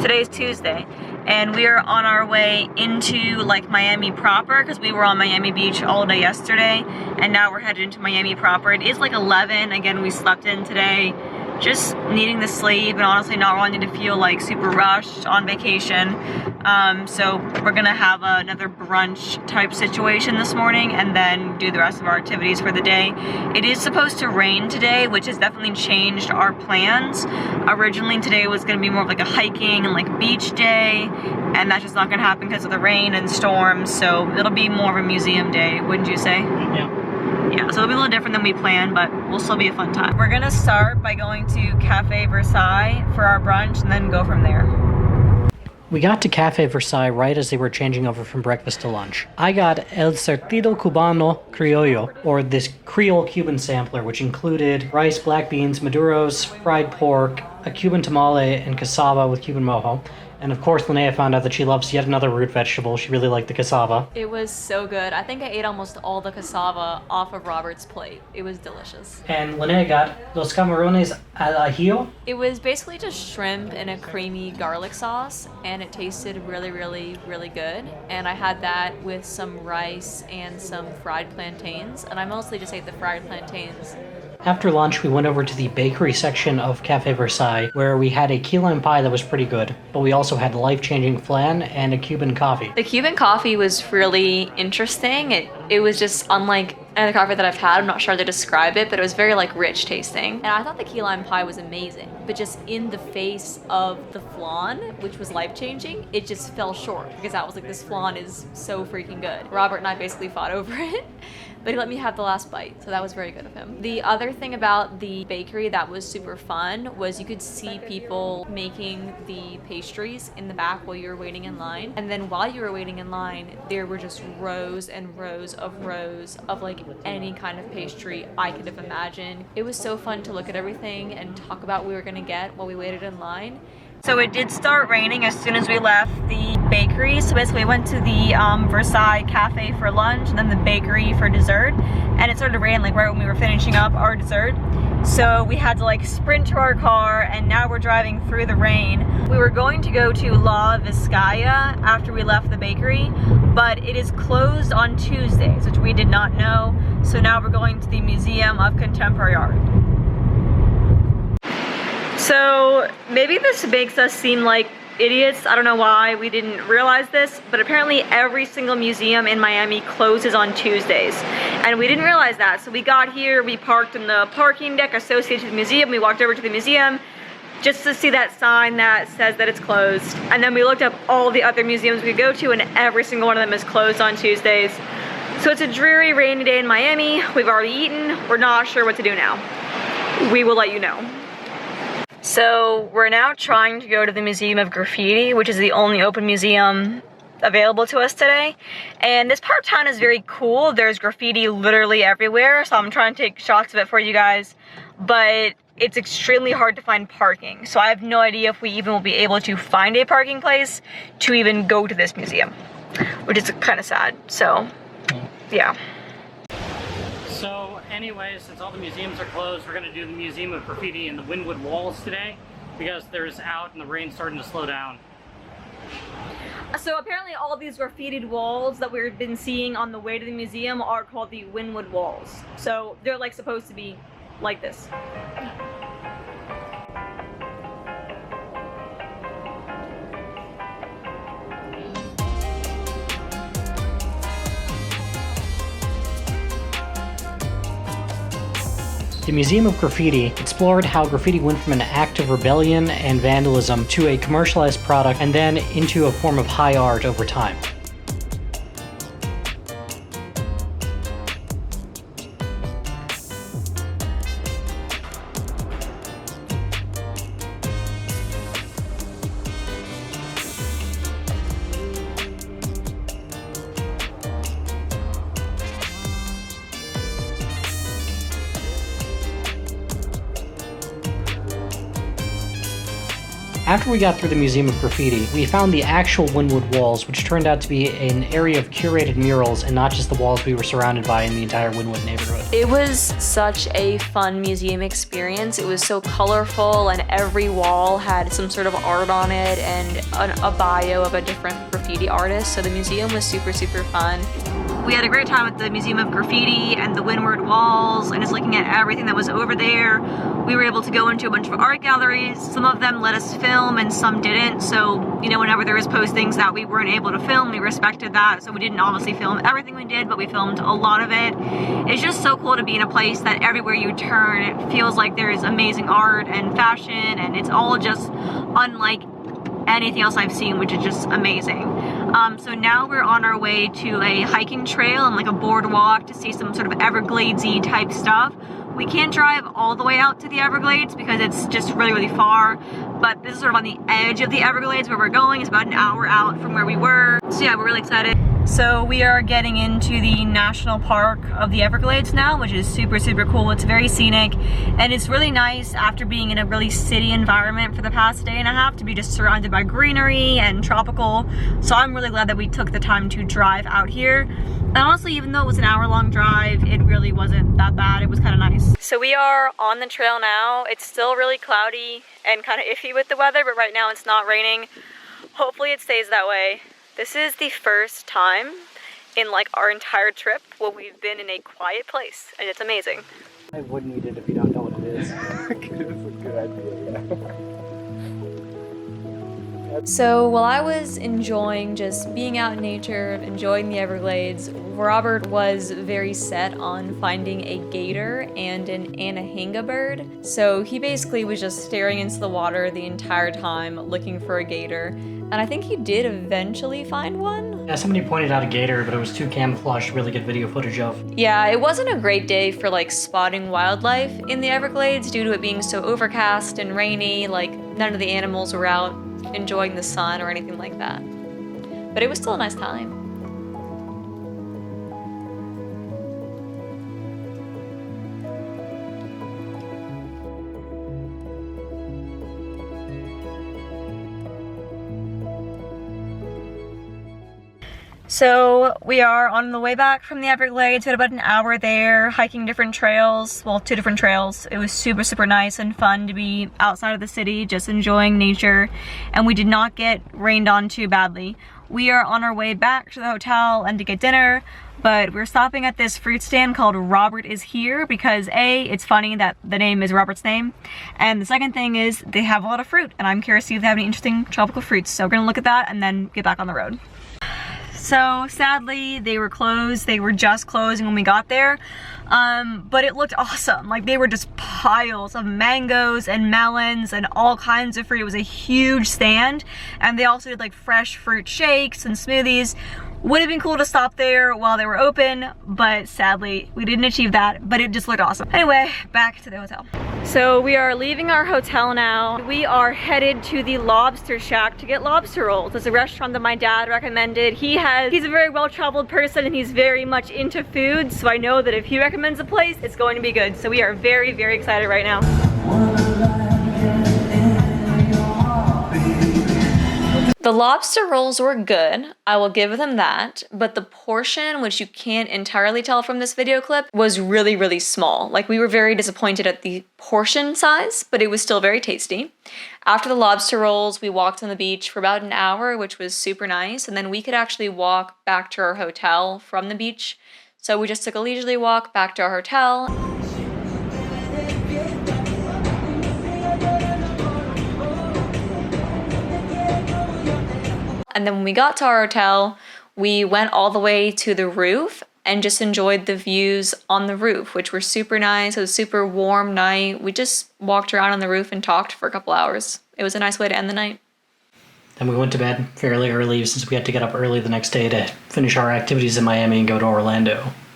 today's Tuesday, and we are on our way into like Miami proper because we were on Miami Beach all day yesterday, and now we're headed into Miami proper. It is like 11. Again, we slept in today, just needing the sleep and honestly not wanting to feel like super rushed on vacation. So we're gonna have another brunch type situation this morning and then do the rest of our activities for the day. It is supposed to rain today, which has definitely changed our plans. Originally today was gonna be more of like a hiking and like beach day, and that's just not gonna happen because of the rain and storms, so it'll be more of a museum day, wouldn't you say? Yeah, so it'll be a little different than we planned, but we'll still be a fun time. We're gonna start by going to Cafe Versailles for our brunch and then go from there. We got to Cafe Versailles right as they were changing over from breakfast to lunch. I got El Surtido Cubano Criollo, or this Creole Cuban sampler, which included rice, black beans, maduros, fried pork, a Cuban tamale, and cassava with Cuban mojo. And of course, Linnea found out that she loves yet another root vegetable. She really liked the cassava. It was so good. I think I ate almost all the cassava off of Robert's plate. It was delicious. And Linnea got Los Camarones al Ajillo. It was basically just shrimp in a creamy garlic sauce, and it tasted really, really, really good. And I had that with some rice and some fried plantains, and I mostly just ate the fried plantains. After lunch, we went over to the bakery section of Cafe Versailles, where we had a key lime pie that was pretty good, but we also had life-changing flan and a Cuban coffee. The Cuban coffee was really interesting. It was just unlike any other coffee that I've had. I'm not sure how to describe it, but it was very like rich tasting. And I thought the key lime pie was amazing, but just in the face of the flan, which was life-changing, it just fell short because I was like, this flan is so freaking good. Robert and I basically fought over it. But he let me have the last bite, so that was very good of him. The other thing about the bakery that was super fun was you could see people making the pastries in the back while you were waiting in line. And then while you were waiting in line, there were just rows and rows of like any kind of pastry I could have imagined. It was so fun to look at everything and talk about what we were gonna get while we waited in line. So it did start raining as soon as we left the bakery. So basically we went to the Versailles Cafe for lunch and then the bakery for dessert. And it started raining like right when we were finishing up our dessert. So we had to like sprint to our car, and now we're driving through the rain. We were going to go to La Vizcaya after we left the bakery, but it is closed on Tuesdays, which we did not know. So now we're going to the Museum of Contemporary Art. So maybe this makes us seem like idiots. I don't know why we didn't realize this, but apparently every single museum in Miami closes on Tuesdays. And we didn't realize that. So we got here, we parked in the parking deck associated with the museum. We walked over to the museum just to see that sign that says that it's closed. And then we looked up all the other museums we could go to, and every single one of them is closed on Tuesdays. So it's a dreary, rainy day in Miami. We've already eaten. We're not sure what to do now. We will let you know. So we're now trying to go to the Museum of Graffiti, which is the only open museum available to us today. And this part of town is very cool. There's graffiti literally everywhere, so I'm trying to take shots of it for you guys. But it's extremely hard to find parking. So I have no idea if we even will be able to find a parking place to even go to this museum, which is kind of sad. So, yeah. So anyways, since all the museums are closed, we're going to do the Museum of Graffiti and the Wynwood Walls today because there's out and the rain's starting to slow down. So apparently all these graffitied walls that we've been seeing on the way to the museum are called the Wynwood Walls. So they're like supposed to be like this. The Museum of Graffiti explored how graffiti went from an act of rebellion and vandalism to a commercialized product and then into a form of high art over time. After we got through the Museum of Graffiti, we found the actual Wynwood Walls, which turned out to be an area of curated murals and not just the walls we were surrounded by in the entire Wynwood neighborhood. It was such a fun museum experience. It was so colorful, and every wall had some sort of art on it and a bio of a different graffiti artist, so the museum was super, super fun. We had a great time at the Museum of Graffiti and the Wynwood Walls and just looking at everything that was over there. We were able to go into a bunch of art galleries. Some of them let us film and some didn't. So, you know, whenever there was postings that we weren't able to film, we respected that. So we didn't obviously film everything we did, but we filmed a lot of it. It's just so cool to be in a place that everywhere you turn, it feels like there is amazing art and fashion, and it's all just unlike anything else I've seen, which is just amazing. So now we're on our way to a hiking trail and like a boardwalk to see some sort of Evergladesy type stuff. We can't drive all the way out to the Everglades because it's just really, really far, but this is sort of on the edge of the Everglades where we're going. It's about an hour out from where we were. So yeah, we're really excited. So we are getting into the National Park of the Everglades now, which is super, super cool. It's very scenic, and it's really nice after being in a really city environment for the past day and a half to be just surrounded by greenery and tropical. So I'm really glad that we took the time to drive out here. And honestly, even though it was an hour-long drive, it really wasn't that bad. It was kind of nice. So we are on the trail now. It's still really cloudy and kind of iffy with the weather, but right now it's not raining. Hopefully it stays that way. This is the first time in like our entire trip where we've been in a quiet place, and it's amazing. I wouldn't eat it if you don't know what it is. It's a good idea, yeah. So while I was enjoying just being out in nature, enjoying the Everglades, Robert was very set on finding a gator and an Anhinga bird. So he basically was just staring into the water the entire time looking for a gator. And I think he did eventually find one. Yeah, somebody pointed out a gator, but it was too camouflaged to really get video footage of. Yeah, it wasn't a great day for like spotting wildlife in the Everglades due to it being so overcast and rainy. Like none of the animals were out enjoying the sun or anything like that. But it was still a nice time. So we are on the way back from the Everglades. We had about an hour there, hiking different trails, well, 2 different trails. It was super, super nice and fun to be outside of the city, just enjoying nature, and we did not get rained on too badly. We are on our way back to the hotel and to get dinner, but we're stopping at this fruit stand called Robert is Here because A, it's funny that the name is Robert's name, and the second thing is they have a lot of fruit, and I'm curious to see if they have any interesting tropical fruits. So we're gonna look at that and then get back on the road. So sadly, they were closed. They were just closing when we got there, but it looked awesome. Like they were just piles of mangoes and melons and all kinds of fruit. It was a huge stand, and they also did like fresh fruit shakes and smoothies. Would have been cool to stop there while they were open, but sadly we didn't achieve that, but it just looked awesome. Anyway, back to the hotel. So we are leaving our hotel now. We are headed to the Lobster Shack to get lobster rolls. It's a restaurant that my dad recommended. He's a very well-traveled person and he's very much into food, so I know that if he recommends a place, it's going to be good. So we are very, very excited right now. The lobster rolls were good, I will give them that, but the portion, which you can't entirely tell from this video clip, was really, really small. Like we were very disappointed at the portion size, but it was still very tasty. After the lobster rolls, we walked on the beach for about an hour, which was super nice, and then we could actually walk back to our hotel from the beach. So we just took a leisurely walk back to our hotel. And then when we got to our hotel, we went all the way to the roof and just enjoyed the views on the roof, which were super nice. It was a super warm night. We just walked around on the roof and talked for a couple hours. It was a nice way to end the night. Then we went to bed fairly early since we had to get up early the next day to finish our activities in Miami and go to Orlando.